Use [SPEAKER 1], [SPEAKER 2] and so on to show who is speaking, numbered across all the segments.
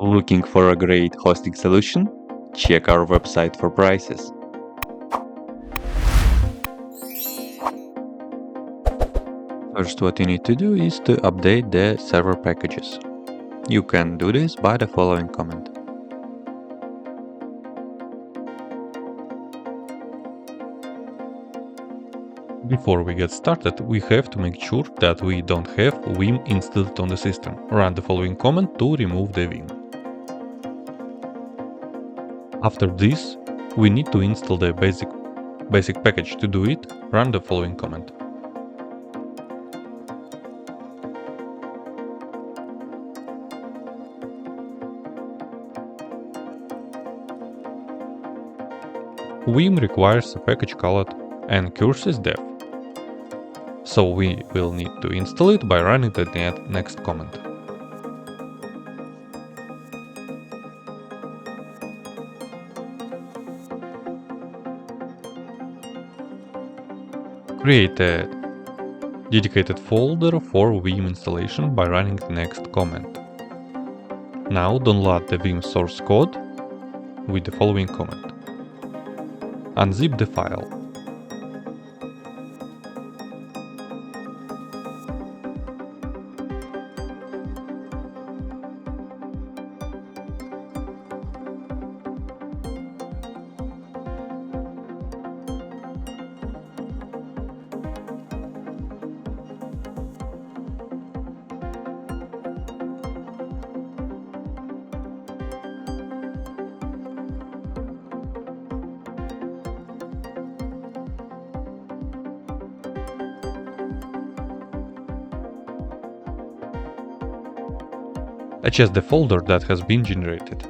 [SPEAKER 1] Looking for a great hosting solution? Check our website for prices. First, what you need to do is to update the server packages. You can do this by the following command. Before we get started, we have to make sure that we don't have Vim installed on the system. Run the following command to remove the Vim. After this, we need to install the basic package. To do it, run the following command. Vim requires a package called ncurses-dev, so we will need to install it by running the next command. Create a dedicated folder for Vim installation by running the next command. Now download the Vim source code with the following command. Unzip the file. Adjust the folder that has been generated.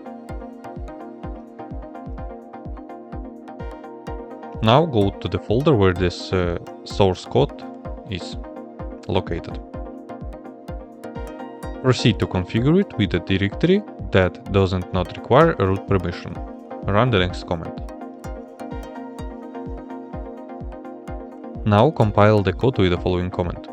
[SPEAKER 1] Now go to the folder where this source code is located. Proceed to configure it with a directory that doesn't not require a root permission. Run the next command. Now compile the code with the following command.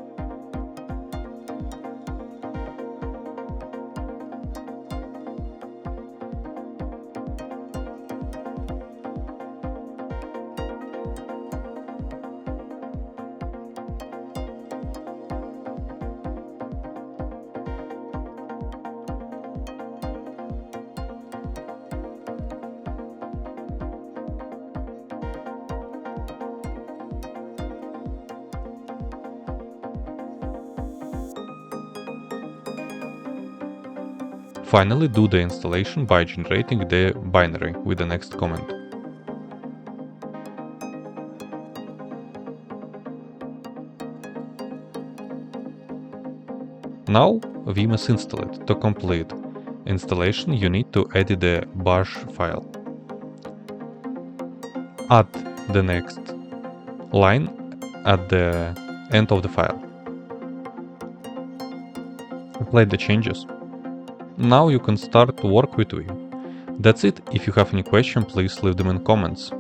[SPEAKER 1] Finally, do the installation by generating the binary with the next command. Now Vim is installed. To complete installation, you need to edit the bash file. Add the next line at the end of the file. Apply the changes. Now you can start to work with Vim. That's it. If you have any question, please leave them in comments.